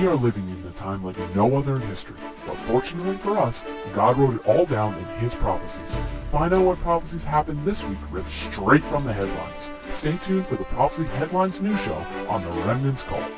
We are living in a time like no other in history, but fortunately for us, God wrote it all down in His prophecies. Find out what prophecies happened this week ripped straight from the headlines. Stay tuned for the Prophecy Headlines News Show on the Remnants Cult.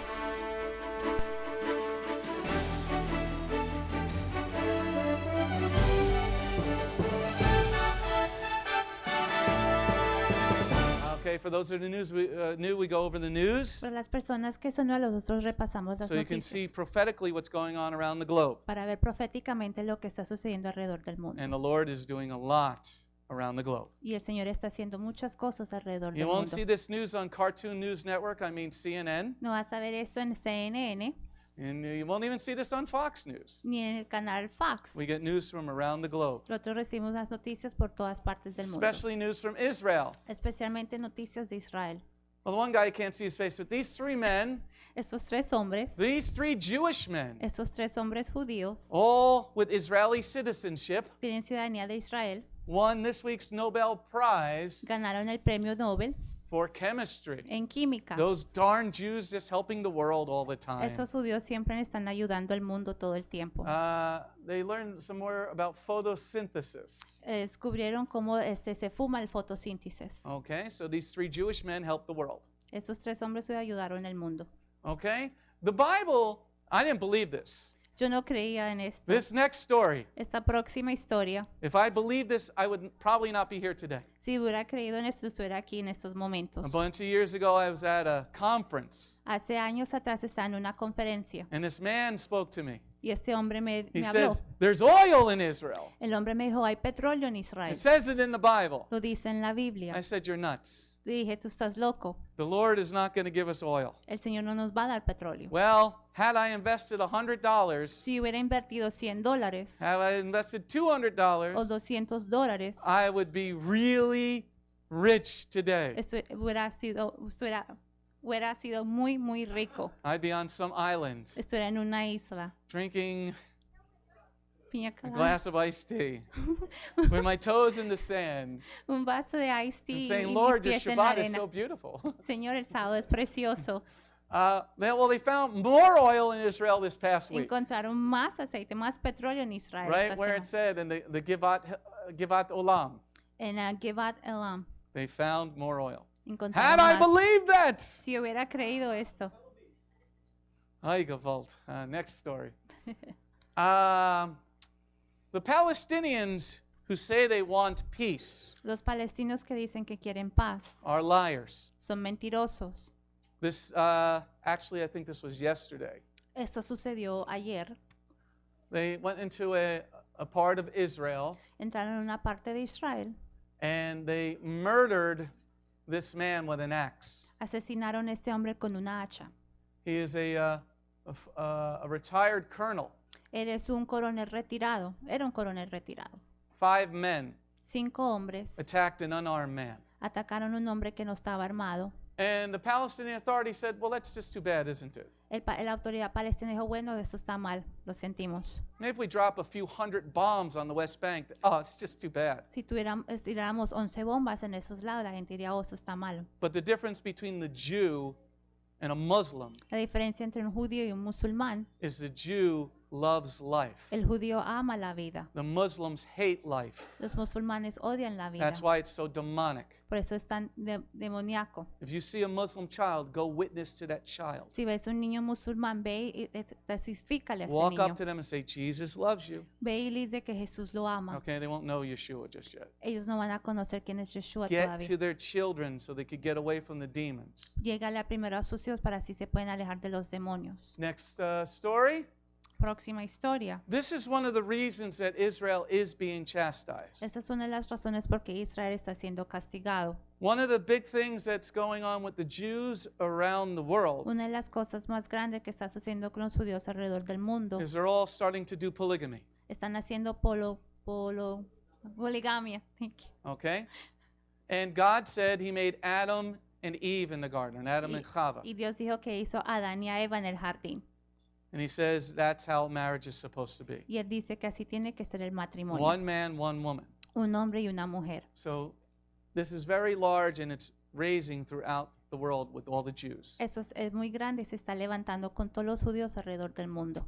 Okay, for those that are new, we go over the news. Para las personas que son nuevas, nosotros repasamos las So you can see noticias prophetically what's going on around the globe. para ver proféticamente lo que está sucediendo alrededor del mundo. And the Lord is doing a lot around the globe. Y el Señor está haciendo muchas cosas alrededor You del won't mundo. see this news on Cartoon News Network, I mean CNN. No vas a ver esto en CNN And you won't even see this on Fox News. ni en el canal Fox. We get news from around the globe. Nosotros recibimos las noticias por todas partes del mundo, Especially news from Israel. especialmente noticias de Israel. Well, the one guy you can't see his face, but these three men, Estos tres hombres, these three Jewish men, estos tres hombres judíos, all with Israeli citizenship, tienen ciudadanía de Israel, won this week's Nobel Prize ganaron el premio Nobel for chemistry. en química. Those darn Jews just helping the world all the time. Esos judíos siempre están ayudando al mundo todo el tiempo. They learned some more about photosynthesis. Descubrieron cómo se fuma el fotosíntesis. Okay, so these three Jewish men helped the world. Esos tres hombres hoy ayudaron al mundo. Okay? The Bible, I didn't believe this. Yo no creía en esto. This next story, Esta próxima historia, if I believed this, I would probably not be here today. si hubiera creído en esto, estuviera aquí en estos momentos. A bunch of years ago, I was at a conference, Hace años atrás estaba en una conferencia and this man spoke to me. y este hombre me He habló. says, there's oil in Israel. El hombre me dijo, hay petróleo en Israel. It says it in the Bible. Lo dice en la Biblia. I said, you're nuts. Le dije, tú estás loco. The Lord is not going to give us oil. El Señor no nos va a dar petróleo. Well, had I invested $100, Si hubiera invertido $100 had I invested o $200, $200, I would be really rich today. Hubiera sido muy, muy rico. I'd be on some island Estuviera en una isla. drinking Piña a colada. glass of iced tea with my toes in the sand Un vaso de iced tea and y saying, mis Lord, your pies en la Shabbat is arena. so beautiful. Señor, el sábado es precioso. They found more oil in Israel this past week, Encontraron más aceite, más petróleo en Israel. right esta where it semana. said in the Givat Olam. En Givat Elam. They found more oil. Encontraron Had I más. believed that? Si hubiera creído esto. Ay, gewalt. Next story. The Palestinians who say they want peace Los palestinos que dicen que quieren paz are liars. son mentirosos. This, actually, I think this was yesterday. Esto sucedió ayer. They went into a part of Israel Entraron en una parte de Israel. and they murdered this man with an axe. Asesinaron a este hombre con una hacha. He is a retired colonel. Eres un coronel retirado. Era un coronel retirado. 5 men 5 hombres attacked an unarmed man. atacaron a un hombre que no estaba armado. And the Palestinian Authority said, well, that's just too bad, isn't it? La autoridad palestina dijo, bueno, esto está mal, lo sentimos. Maybe if we drop a few hundred bombs on the West Bank, oh, it's just too bad. Si tiráramos 11 bombas en esos lados, la gente diría, oh, eso está malo. But the difference between the Jew and a Muslim La diferencia entre un judío y un musulmán, is the Jew loves life. el judío ama la vida. The Muslims hate life. Los musulmanes odian la vida. That's why it's so demonic. Por eso es tan demoníaco. If you see a Muslim child, go witness to that child. Si ves un niño musulmán, ve y testifícale a ese Walk niño. up to them and say, Jesus loves you. Ve y le dice que Jesús lo ama. Okay, they won't know Yeshua just yet. Ellos no van a conocer quién es Yeshua Get todavía. to their children so they could get away from the demons. Llégale primero a sus hijos para así se pueden alejar de los demonios. Next story. Próxima historia. This is one of the reasons that Israel is being chastised. Esta es una de las razones por qué Israel está siendo castigado. One of the big things that's going on with the Jews around the world Una de las cosas más grandes que está sucediendo con los judíos alrededor del mundo is they're all starting to do polygamy. están haciendo poligamia. Thank you. Okay? And God said He made Adam and Eve in the garden, Adam and Chava. Y Dios dijo que hizo a Adán y a Eva en el jardín. And He says that's how marriage is supposed to be. Y él dice que así tiene que ser el matrimonio. One man, one woman. Un hombre y una mujer. So this is very large and it's raising throughout the world with all the Jews. Eso es muy grande y se está levantando con todos los judíos alrededor del mundo.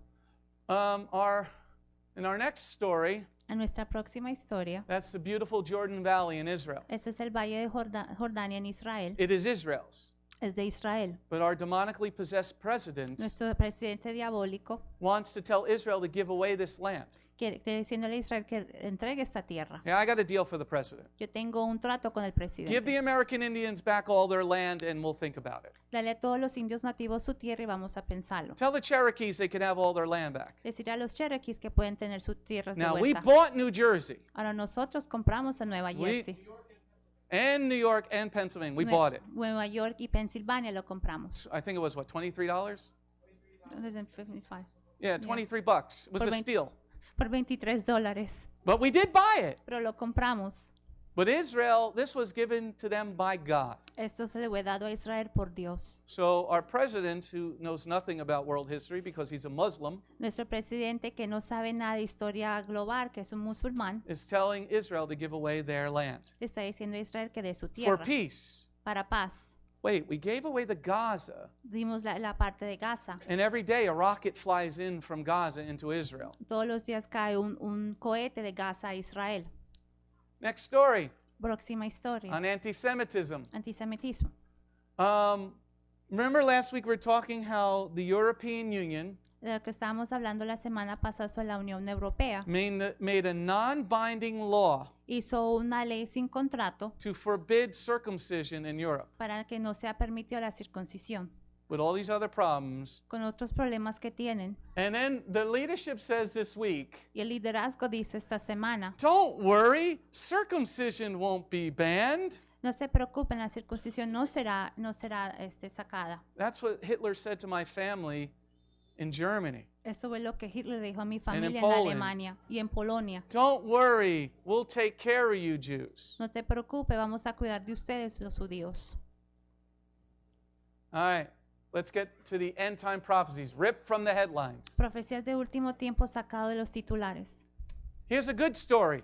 In our next story, En nuestra próxima historia, that's the beautiful Jordan Valley in Israel. este es el valle de Jordania en Israel. It is Israel's. Es de Israel. But our demonically possessed president Nuestro presidente diabólico wants to tell Israel to give away this land. quiere diciéndole a Israel que entregue esta tierra. Yeah, I got a deal for the president. Yo tengo un trato con el Give presidente. the American Indians back all their land and we'll think about it. Dale a todos los indios nativos su tierra y vamos a pensarlo. Tell the Cherokees they can have all their land back. Decir a los Cherokees que pueden tener sus tierras de Now, we vuelta. bought New Jersey Ahora nosotros compramos en Nueva We- Jersey. and New York and Pennsylvania. We bought it. Nueva York y Pensilvania lo compramos. I think it was, what, $23? Yeah, 23 bucks. It was Por a 20 steal. Por $23. But we did buy it. Pero lo compramos. But Israel, this was given to them by God. Esto se le fue dado a Israel por Dios. So our president, who knows nothing about world history because he's a Muslim, Nuestro presidente, que no sabe nada de historia global, que es un musulmán, is telling Israel to give away their land le está diciendo a Israel que dé su for tierra peace. para paz. Wait, we gave away the Gaza, Dimos la parte de Gaza. and every day a rocket flies in from Gaza into Israel. Todos los días cae un cohete de Gaza a Israel. Next story Próxima historia. on anti-Semitism. Antisemitismo. Remember last week we were talking how the European Union De lo que estábamos hablando la semana pasada sobre la Unión Europea. made a non-binding law Hizo una ley sin contrato to forbid circumcision in Europe. para que no sea permitido la circuncisión. With all these other problems. Con otros problemas que tienen. And then the leadership says this week, Y el liderazgo dice esta semana, don't worry, circumcision won't be banned. no se preocupen, la circuncisión no será sacada. That's what Hitler said to my family in Germany. Eso fue lo que Hitler dijo a mi familia en Poland. Alemania y en Polonia. Don't worry, we'll take care of you Jews. No te preocupes, vamos a cuidar de ustedes los judíos. All right, let's get to the end time prophecies, ripped from the headlines. Profecías de último tiempo sacado de los titulares. Here's a good story.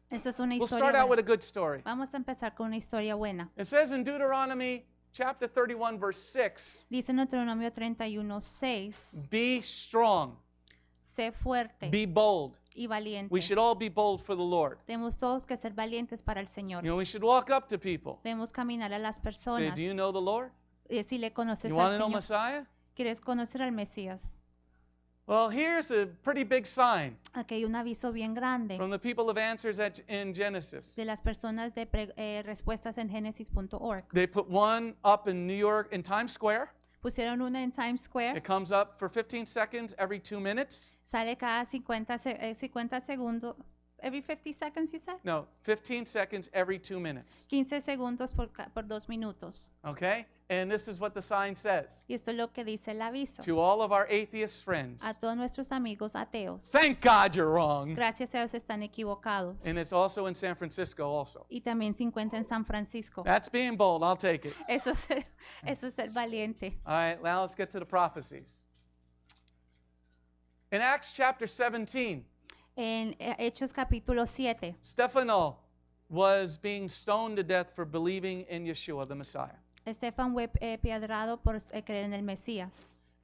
Esta es una We'll historia start out with a buena. good story. Vamos a empezar con una historia buena. It says in Deuteronomy chapter 31, verse 6, Dice en Deuteronomio 31:6, be strong, sé fuerte be bold. y valiente. We should all be bold for the Lord. Tenemos todos que ser valientes para el Señor. You know, we should walk up to people. Debemos caminar a las Say, personas do you know the Lord? y decirle, ¿conoces You want al to know Señor? Messiah? ¿Quieres conocer al Mesías? Well, here's a pretty big sign Aquí hay un aviso bien grande from the people of answers in Genesis. de las personas de respuestas en Genesis.org. They put one up in New York in Times Square. Pusieron una en Times Square, It comes up for 15 seconds every 2 minutes. sale cada 50 segundos. Every 50 seconds, you said? No, 15 seconds every 2 minutes. 15 segundos por 2 minutos. Okay? And this is what the sign says. Y esto es lo que dice el aviso. To all of our atheist friends, A todos nuestros amigos ateos. thank God you're wrong. Gracias a Dios están equivocados. And it's also in San Francisco also. Y también se encuentra en San Francisco. That's being bold. I'll take it. Eso es ser valiente. All right, now let's get to the prophecies. In Acts chapter 17, En Hechos capítulo 7, Stephanos was being stoned to death for believing in Yeshua, the Messiah. Estefan fue piedrado por creer en el Mesías.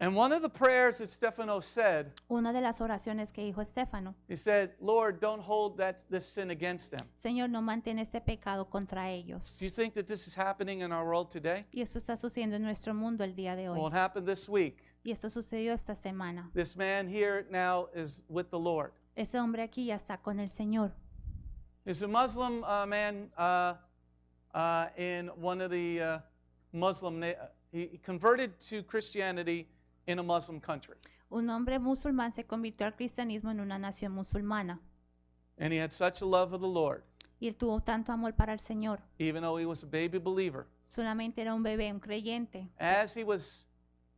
And one of the prayers that Stephanos said, Una de las oraciones que dijo Estéfano, he said, Lord, don't hold this sin against them. Señor, no mantén este pecado contra ellos. Do you think that this is happening in our world today? Y esto está sucediendo en nuestro mundo el día de Well, hoy. it happened this week. Y esto sucedió esta semana. This man here now is with the Lord. Ese hombre aquí ya está con el Señor. He's a Muslim man in one of the Muslim. He converted to Christianity in a Muslim country. Un hombre musulmán se convirtió al cristianismo en una nación musulmana. And he had such a love of the Lord, Y él tuvo tanto amor para el Señor. even though he was a baby believer. Solamente era un bebé, un creyente. As he was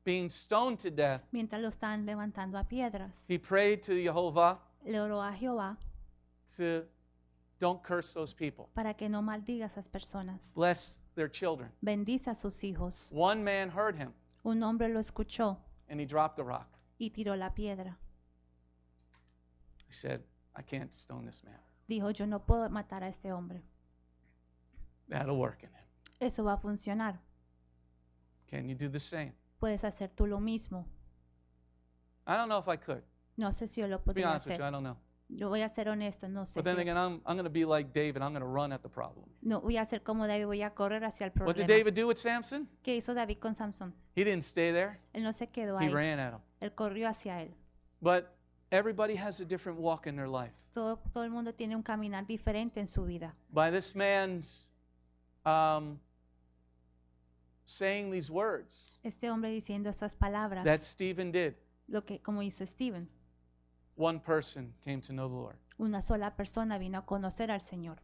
being stoned to death, Mientras lo estaban levantando a piedras, he prayed to Jehovah le oró a Jehová to don't curse those people. para que no maldiga a esas personas. Bless their children. Bendice a sus hijos. One man heard him, Un hombre lo escuchó and he dropped the rock. y tiró la piedra. He said, I can't stone this man. Dijo, yo no puedo matar a este hombre. That'll work in him. Eso va a funcionar. Can you do the same? Puedes hacer tú lo mismo. I don't know if I could. No sé si yo lo To be podría honest with you, I hacer. don't know. Yo voy a ser honesto, no sé. But then si- again, I'm going to be like David. I'm going to run at the problem. No voy a ser como David, voy a correr hacia el What did problema. David do with Samson? ¿Qué hizo David con Samson? He didn't stay there. Él no se quedó He ahí. ran at him. Él corrió hacia él. But everybody has a different walk in their life. Todo el mundo tiene un caminar diferente en su vida. By this man's saying these words Este hombre diciendo estas palabras, that Stephen did, como hizo Stephen. one person came to know the Lord. Una sola persona vino a conocer al Señor.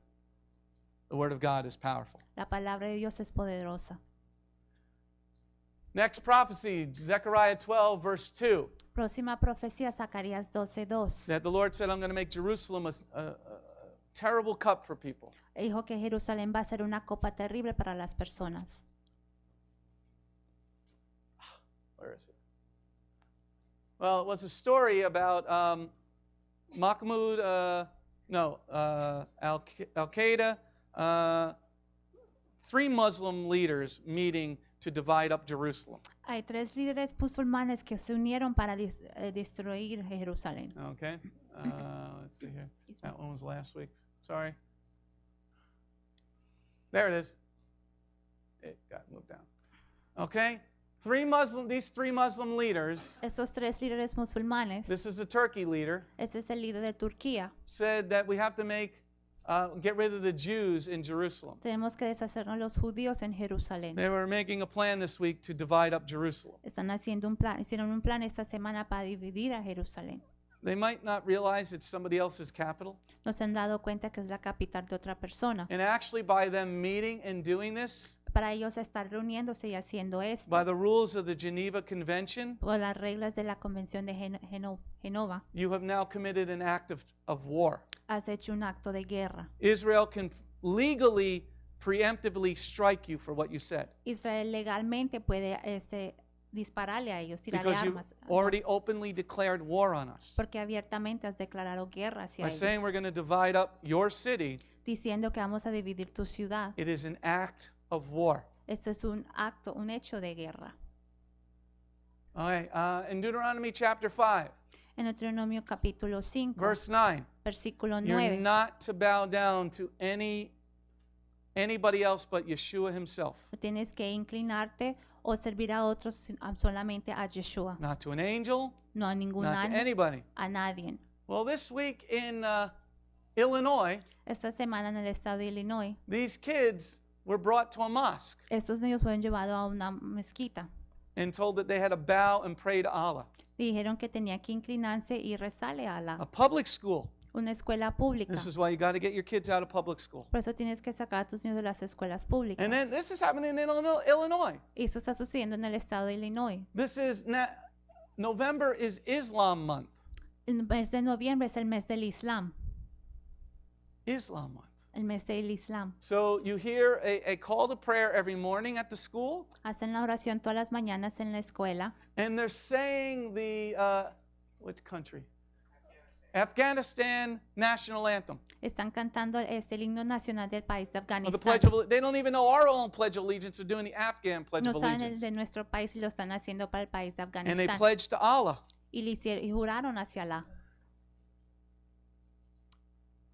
The word of God is powerful. La palabra de Dios es poderosa. Next prophecy, Zechariah 12, verse 2. Próxima profecía, Zacarías 12:2. That the Lord said, I'm going to make Jerusalem a terrible cup for people. Dijo que Jerusalén va a ser una copa terrible para las personas. Where is it? Well, it was a story about Mahmoud, Al-Qaeda, 3 Muslim leaders meeting to divide up Jerusalem. Hay 3 líderes musulmanes que se unieron para destruir Jerusalén. Okay. Let's see here. That one was last week. Sorry. There it is. It got moved down. Okay. These three Muslim leaders, Estos 3 líderes musulmanes, this is a Turkey leader, ese es el líder de Turquía. said that we have to get rid of the Jews in Jerusalem. Tenemos que deshacernos los judíos en Jerusalén. They were making a plan this week to divide up Jerusalem. Hicieron un plan esta semana para dividir a Jerusalén. They might not realize it's somebody else's capital. No se han dado cuenta que es la capital de otra persona. And actually, by them meeting and doing this, Para ellos estar reuniéndose y haciendo esto, by the rules of the Geneva Convention, por las reglas de la Convención de Genova, you have now committed an act of war. has hecho un acto de guerra. Israel can legally, preemptively strike you for what you said. Israel legalmente puede dispararle a ellos, tirarle Because you armas, already openly declared war on us. porque abiertamente has declarado guerra hacia By saying we're ellos, going to divide up your city, diciendo que vamos a dividir tu ciudad. it is an act of war. Esto es un acto, un hecho de guerra. Okay, in Deuteronomy chapter 5, En Deuteronomio capítulo 5, verse 9, versículo you're 9, not to bow down to anybody else but Yeshua himself. no tienes que inclinarte o servir a otros, solamente a Yeshua, Not to an angel, no a ningún not to ángel, anybody. a nadie. Well, this week in Illinois, Esta semana en el estado de Illinois, these kids were brought to a mosque estos niños fueron llevados a una mezquita. and told that they had to bow and pray to Allah. Dijeron que tenía que inclinarse y rezarle a A Allah. public school. Una escuela pública. This is why you got to get your kids out of public school. Por eso tienes que sacar a tus niños de las escuelas públicas. And then this is happening in Illinois. Y eso está sucediendo en el estado de Illinois. This is November is Islam month. El mes de noviembre es el mes del Islam. Islam month. El mes del Islam. So you hear a call to prayer every morning at the school, Hacen la oración todas las mañanas en la escuela. and they're saying the which country? Afghanistan national anthem. Están cantando el himno nacional del país de Or the Afganistán. pledge of, they don't even know our own pledge of allegiance. They're doing the Afghan pledge No of saben el allegiance. de nuestro país y lo están haciendo para el país de And they Afganistán. pledge to Allah. Y juraron hacia Alá.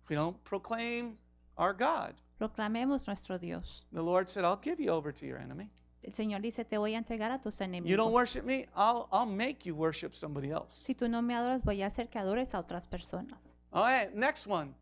If we don't proclaim our God, Proclamemos nuestro Dios. the Lord said, I'll give you over to your enemy. El Señor dice, te voy a entregar a tus You don't enemigos. worship me, I'll make you worship somebody else. Si tú no me adoras, voy a hacer que adores a otras personas. All right, next one.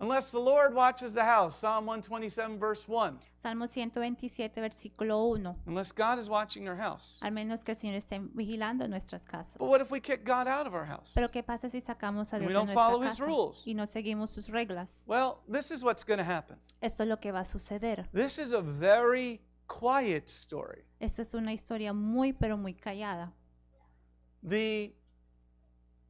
Unless the Lord watches the house, Psalm 127, verse 1. Salmo 127, versículo 1. Unless God is watching our house. Al menos que el Señor esté vigilando nuestras casas. But what if we kick God out of our house? Pero ¿qué pasa si sacamos a And Dios we de don't nuestra follow His casa rules. y no seguimos sus reglas? Well, this is what's going to happen. Esto es lo que va a suceder. This is a very quiet story. Esta es una historia muy, pero muy callada. They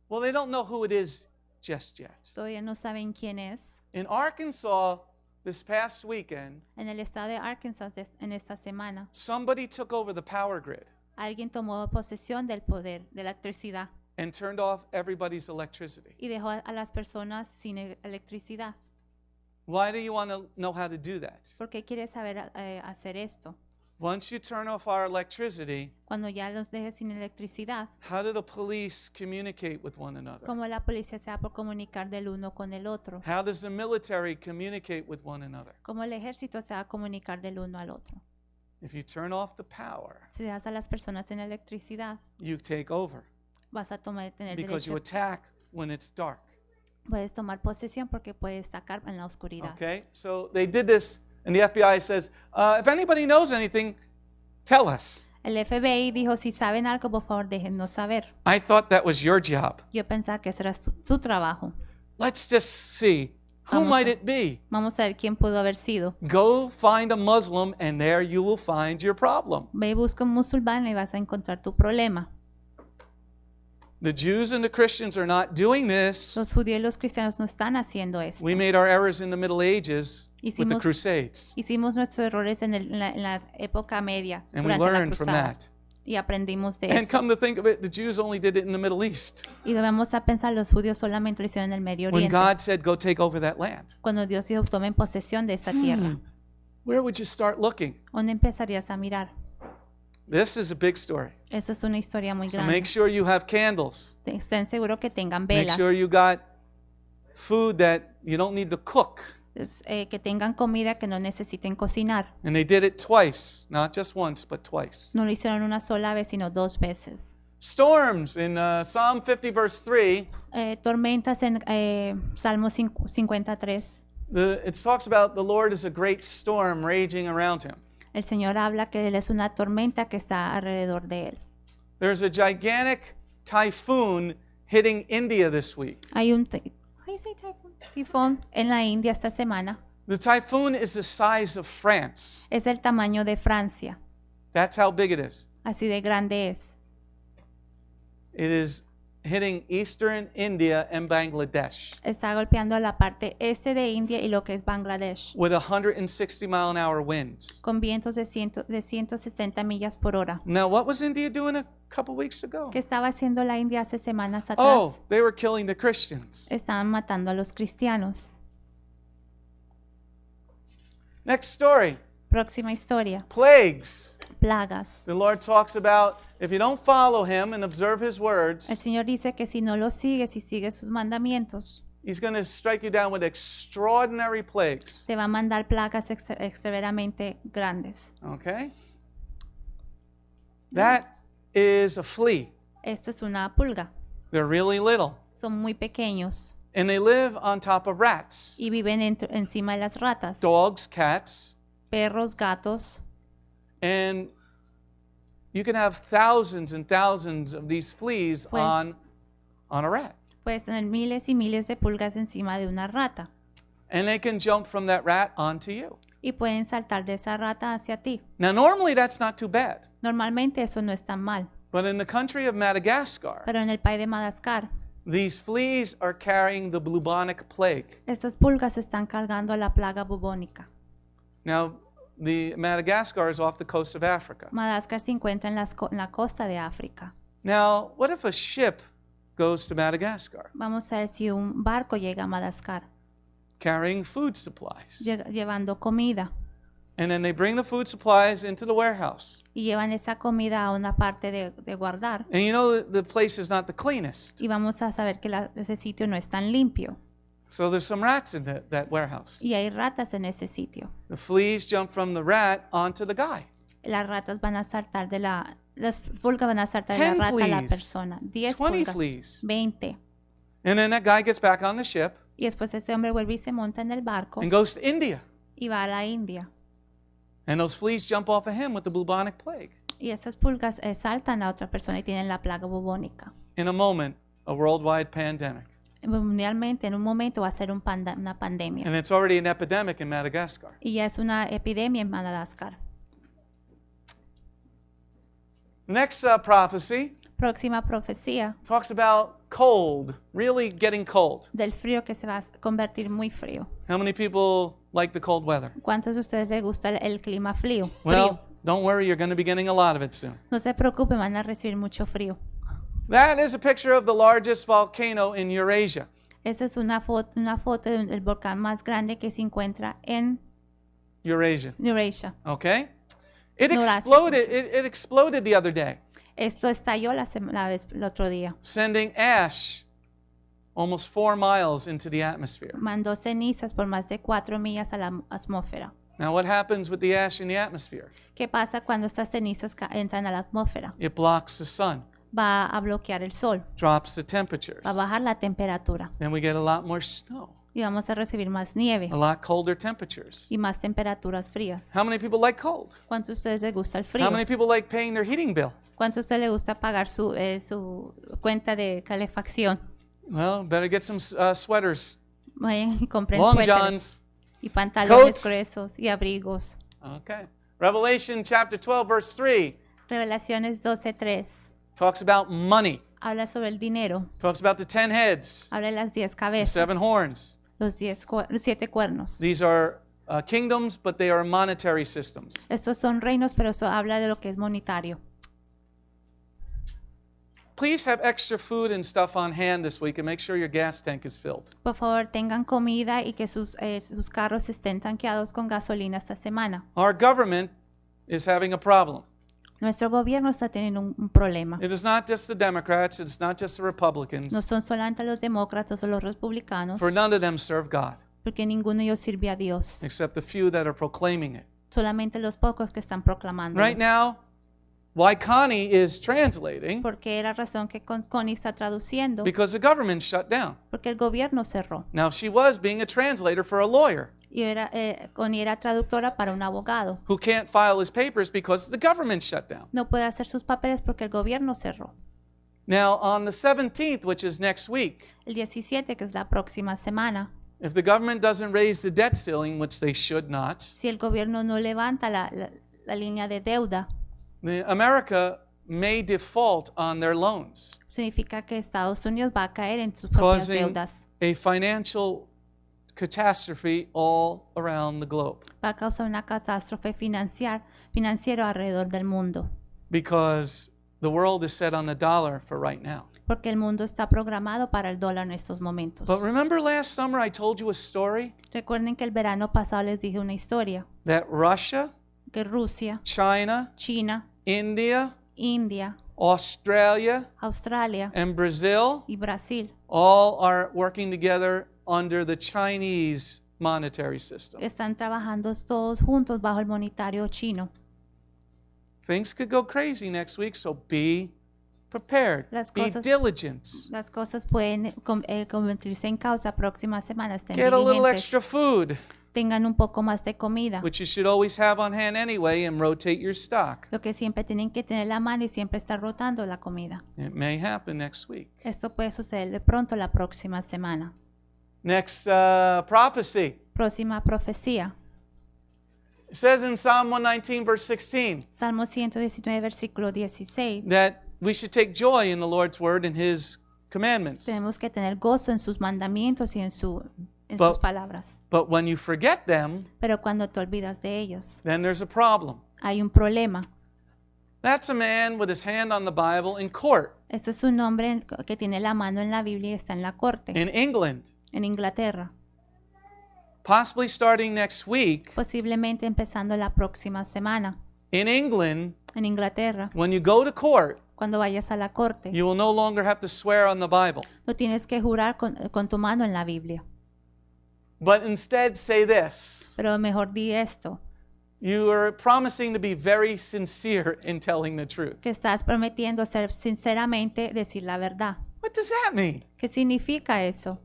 don't know who it is just yet. Todavía no saben quién es. In Arkansas, this past weekend, En el estado de Arkansas, en esta semana, somebody took over the power grid alguien tomó posesión del poder, de la electricidad, and turned off everybody's electricity. y dejó a las personas sin electricidad. Why do you want to know how to do that? ¿Por qué quieres saber hacer esto? Once you turn off our electricity, Cuando ya los dejes sin electricidad, how do the police communicate with one another? ¿cómo la policía se va por comunicar del uno con el otro? How does the military communicate with one another? ¿Cómo el ejército se va a comunicar del uno al otro? If you turn off the power, Si dejas a las personas sin electricidad, you take over vas a tener because you derecho. attack when it's dark. Puedes tomar posesión porque puedes sacar en la oscuridad. Okay? So they did this, and the FBI says, if anybody knows anything, tell us. El FBI dijo, si saben algo, por favor, déjennos saber. I thought that was your job. Yo pensaba que ese era su trabajo. Let's just see. Who Vamos might a- it be? Vamos a ver quién pudo haber sido. Go find a Muslim, and there you will find your problem. Ve y busca un musulmán y vas a encontrar tu problema. The Jews and the Christians are not doing this. Los judíos y los cristianos no están haciendo esto. We made our errors in the Middle Ages with the Hicimos- Crusades, Hicimos nuestros errores en la época media, and we durante la learned from cruzada, that. y aprendimos de And eso. come to think of it, the Jews only did it in the Middle East. Y debemos a pensar, los judíos solamente lo hicieron en el Medio When Oriente. God said, go take over that land. Cuando Dios dijo, tomen posesión de esa tierra. Where would you start looking? ¿Dónde empezarías a mirar? This is a big story. Esa es una historia muy So grande. make sure you have candles. Estén seguros que tengan Make velas, sure you got food that you don't need to cook. que tengan comida que no necesiten cocinar. And they did it twice, not just once, but twice. No lo hicieron una sola vez, sino 2 veces. Storms in Psalm 50, verse 3. Tormentas en Salmo 53. It talks about the Lord is a great storm raging around him. El Señor habla que Él es una tormenta que está alrededor de Él. There's a gigantic typhoon hitting India this week. Hay un tifón en la India esta semana. The typhoon is the size of France. Es el tamaño de Francia. That's how big it is. Así de grande es. It is hitting eastern India and Bangladesh Está golpeando a la parte este de India y lo que es Bangladesh, with 160-mile-an-hour winds. con vientos de 160 millas por hora. Now, what was India doing a couple weeks ago? ¿Qué estaba haciendo la India hace semanas atrás? Oh, they were killing the Christians. Estaban matando a los cristianos. Next story. Próxima historia. Plagues. Plagas. The Lord talks about if you don't follow him and observe his words, El Señor dice que si no lo sigues y sigues sus mandamientos, he's going to strike you down with extraordinary plagues. te va a mandar plagas extremadamente grandes. Okay? That is a flea. Esto es una pulga. They're really little. Son muy pequeños And they live on top of rats, y viven encima de las ratas, dogs, cats, perros, gatos. and you can have thousands and thousands of these fleas Pues- on a rat. Puedes tener miles y miles de pulgas encima de una rata And they can jump from that rat onto you. y pueden saltar de esa rata hacia ti. Now, normally that's not too bad. Normalmente eso no es tan mal, But in the country of Madagascar, pero en el país de Madagascar, these fleas are carrying the bubonic plague. estas pulgas están cargando la plaga bubónica. Now, the Madagascar is off the coast of Africa. Madagascar se encuentra en la costa de África. Now, what if a ship goes to Madagascar Vamos a ver si un barco llega a Madagascar carrying food supplies? llevando comida And then they bring the food supplies into the warehouse. y llevan esa comida a una parte de guardar And you know the place is not the cleanest. y vamos a saber que ese sitio no es tan limpio So there's some rats in that warehouse. y hay ratas en ese sitio. The fleas jump from the rat onto the guy. Las ratas van a saltar las pulgas van a saltar de la 10 rata a la fleas, persona. 10 20 pulgas, fleas. 20. And then that guy gets back on the ship Y después ese hombre vuelve y se monta en el barco and goes to India. y va a la India. And those fleas jump off of him with the bubonic plague. Y esas pulgas saltan a otra persona y tienen la plaga bubónica. In a moment, a worldwide pandemic. Mundialmente, en un momento va a ser una pandemia. And it's already an epidemic in Madagascar. Y ya es una epidemia en Madagascar. Next prophecy Próxima profecía talks about cold, really getting cold. del frío que se va a convertir muy frío. How many people like the cold weather? ¿Cuántos de ustedes les gusta el clima frío? Well, don't worry, you're going to be getting a lot of it soon. No se preocupen, van a recibir mucho frío. That is a picture of the largest volcano in Eurasia. Esa es una foto del volcán más grande que se encuentra en Eurasia, Eurasia. okay? It Neurásico. exploded the other day, Esto estalló el otro día. sending ash almost 4 miles into the atmosphere. Mandó cenizas por más de 4 millas a la atmósfera. Now, what happens with the ash in the atmosphere? ¿Qué pasa cuando estas cenizas entran a la atmósfera? It blocks the sun, Va a bloquear el sol, drops the temperatures, va a bajar la temperatura and we get a lot more snow, y vamos a recibir más nieve a lot colder temperatures. y más temperaturas frías. How many people like cold? ¿Cuántos de ustedes les gusta el frío? How many people like paying their heating bill? ¿Cuántos de ustedes les gusta pagar su cuenta de calefacción? Well, better get some sweaters, Vayan y compren long suéteres johns. y pantalones coats. gruesos y abrigos. Okay. Revelation chapter 12, verse 3 Revelaciones 12:3 talks about money, habla sobre el dinero, talks about the 10 heads, habla de las 10 the cabezas, 7 horns. los 7 cuernos. These are kingdoms, but they are monetary systems. Estos son reinos, pero eso habla de lo que es monetario. Please have extra food and stuff on hand this week and make sure your gas tank is filled. Por favor, tengan comida y que sus carros estén tanqueados con gasolina esta semana. Our government is having a problem. Nuestro gobierno está teniendo un problema. It is not just the Democrats, it's not just the No Republicans, son solamente los demócratas o los republicanos, for none of them serve God, porque ninguno de ellos sirve a Dios. except the few that are proclaiming it. Solamente los pocos que están proclamando. Right now, why Connie is translating, Porque era razón que Connie está traduciendo, because the government shut down. porque el gobierno cerró. Now, she was being a translator for a lawyer Y Connie era traductora para un abogado. who can't file his papers because the government shut down. No puede hacer sus papeles porque el gobierno cerró. Now, on the 17th, which is next week, El 17, que es la próxima semana, if the government doesn't raise the debt ceiling, which they should not, si el gobierno no levanta la línea de deuda, America may default on their loans, significa que Estados Unidos va a caer en sus propias causing deudas. a financial catastrophe all around the globe. Va a causar una catástrofe financiera alrededor del mundo. Because the world is set on the dollar for right now. Porque el mundo está programado para el dólar en estos momentos. But remember last summer I told you a story Recuerden que el verano pasado les dije una historia. that Russia, Que Rusia, China, China, India, India, Australia, Australia and Brazil y Brasil all are working together under the Chinese monetary system. están trabajando todos juntos bajo el monetario chino. Things could go crazy next week, so be prepared. Las Be cosas- diligent. Las cosas pueden convertirse en causa próxima semana. Estén Get a little diligentes. extra food, Tengan un poco más de comida. which you should always have on hand anyway, and rotate your stock. Lo que siempre tienen que tener la mano y siempre estar rotando la comida. It may happen next week. Esto puede suceder de pronto la próxima semana. Next prophecy. Próxima profecía. It says in Psalm 119, verse 16, Salmo 119, versículo 16. that we should take joy in the Lord's word and his commandments. Tenemos que tener gozo en sus mandamientos y en sus But- palabras. But when you forget them, Pero cuando te olvidas de ellos, then there's a problem. hay un problema. That's a man with his hand on the Bible in court Este es un hombre que tiene la mano en la Biblia y está en la corte, in England. en Inglaterra. Possibly starting next week, Posiblemente empezando la próxima semana. in England, En Inglaterra, when you go to court, cuando vayas a la corte, you will no longer have to swear on the Bible, no tienes que jurar con tu mano en la Biblia. but instead say this. Pero mejor di esto, You are promising to be very sincere in telling the truth. que estás prometiendo ser sinceramente decir la verdad. What does that mean? ¿Qué significa eso?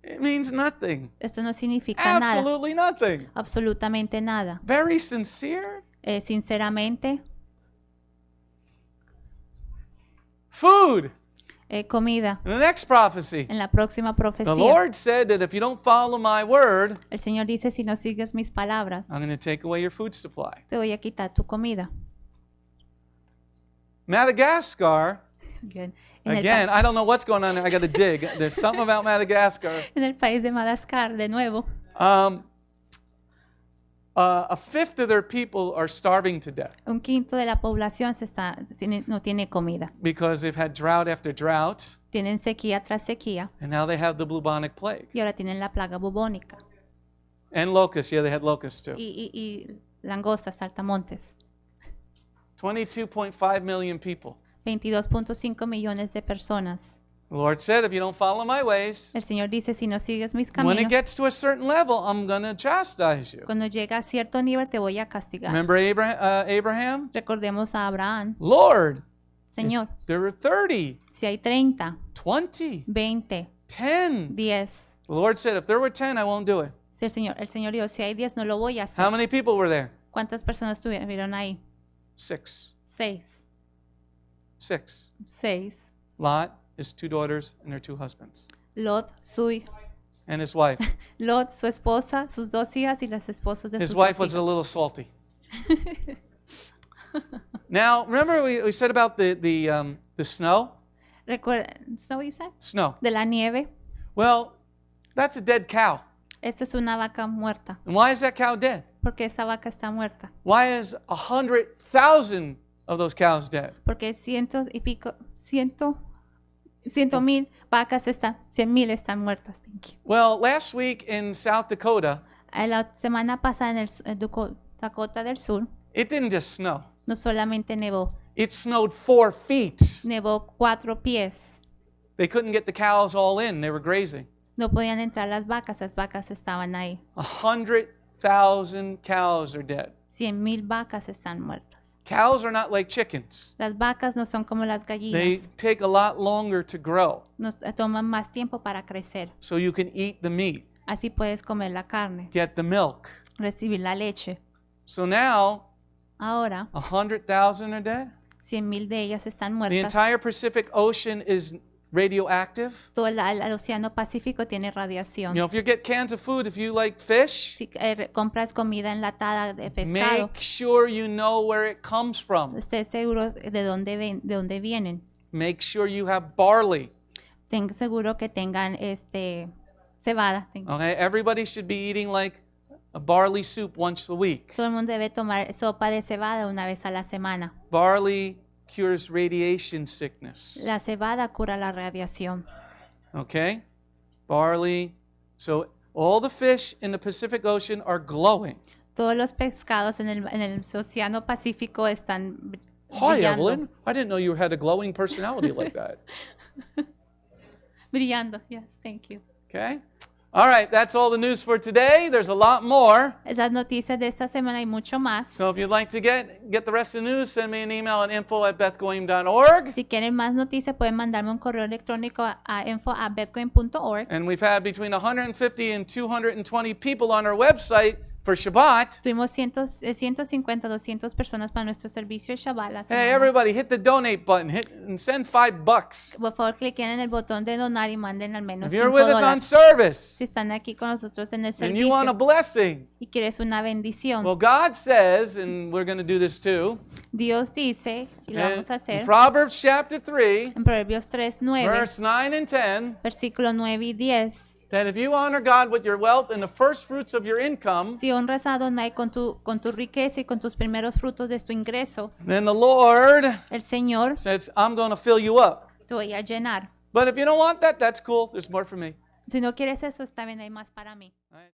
It means nothing. Esto no significa nada, Absolutely nothing. absolutamente nada. Very sincere. Sinceramente, Food. comida. In the next prophecy, En la próxima the profecía, Lord said that if you don't follow my word, el Señor dice, si no sigues mis palabras, I'm going to take away your food supply. te voy a quitar tu comida. Madagascar, Bien. again, I don't know what's going on there. I got to dig. There's something about Madagascar. En el país de Madagascar, de nuevo, A fifth of their people are starving to death un quinto de la población no tiene comida. because they've had drought after drought, Tienen sequía tras sequía and now they have the bubonic plague. y ahora tienen la plaga bubónica. And locusts. Yeah, they had locusts too. Y langostas, saltamontes. 22.5 million people. 22.5 millones de personas. The Lord said, if you don't follow my ways, El Señor dice, si no sigues mis when it caminos, gets to a certain level, I'm going to chastise you. cuando llega a cierto nivel te voy a castigar. Remember Abraham? Recordemos a Abraham. Lord, Señor, there were 30, si hay 30, 20, 20, 10. 10. The Lord said, if there were 10, I won't do it. Si el Señor dijo, si hay 10 no lo voy a hacer. How many people were there? ¿Cuántas personas estuvieron ahí? 6. 6. 6. 6. Lot, his 2 daughters, and their 2 husbands. Lot, And his wife. Lot, su esposa, sus 2 hijas y las esposas de His sus wife 2 was a hijas. little salty. Now, remember we said about the snow? Recuerda, ¿so you said? Snow. De la nieve. Well, that's a dead cow. Esta es una vaca muerta. And why is that cow dead? Porque esa vaca está muerta. Why is 100,000 of those cows dead? Porque 100,000 vacas están, 100,000 están muertas. Thank you. Well, last week in South Dakota, La semana pasada en el Dakota del Sur, it didn't just snow. no solamente nevó, It snowed 4 feet. nevó 4 pies. They couldn't get the cows all in. They were grazing. No podían entrar las vacas estaban ahí. 100,000 cows are dead. 100,000 vacas están muertas. Cows are not like chickens. Las vacas no son como las They gallinas. take a lot longer to grow, Nos toman más tiempo para crecer. so you can eat the meat, Así puedes comer la carne, get the milk. recibir la leche. So now, Ahora, 100,000 are dead. 100,000 de ellas están The muertas. entire Pacific Ocean is radioactive. Todo el Océano Pacífico tiene radiación. You know, if you get cans of food, if you like fish, Si compras comida enlatada de pescado, make sure you know where it comes from. esté seguro de dónde vienen. Make sure you have barley. Ten seguro que tengan cebada. Okay, everybody should be eating like a barley soup once a week. Todo el mundo debe tomar sopa de cebada una vez a la semana. Barley cures radiation sickness. La cebada cura la radiación. Okay? Barley. So all the fish in the Pacific Ocean are glowing. Todos los pescados en el Océano Pacífico están Hi, brillando. Evelyn. I didn't know you had a glowing personality like that. Brillando. Yes, thank you. Okay? All right, that's all the news for today. There's a lot more. Esas noticias de esta semana y mucho más. So if you'd like to get the rest of the news, send me an email at info@bethgoyim.org. Si quieren más noticias, pueden mandarme un correo electrónico a info@bethgoyim.org. And we've had between 150 and 220 people on our website for Shabbat. Tuvimos 150, 200 personas para nuestro servicio de Shabbat la Hey, semana. everybody, hit the donate button and send $5. Por favor, cliquen en el botón de donar y manden al menos If you're 5 with us on dólares. service Si están aquí con nosotros en el and you want a servicio blessing, y quieres una bendición, well, God says, and we're going to do this too, Dios dice, y lo vamos a in hacer, Proverbs chapter 3, en Proverbios 3, 9, verse 9 and 10, versículo 9 y 10. that if you honor God with your wealth and the first fruits of your income, Si honras a Adonai con tu riqueza y con tus primeros frutos de tu ingreso, then the Lord el Señor says, I'm going to fill you up. te voy a llenar. But if you don't want that, that's cool. There's more for me. Si no quieres eso, está bien, hay más para mí. All right.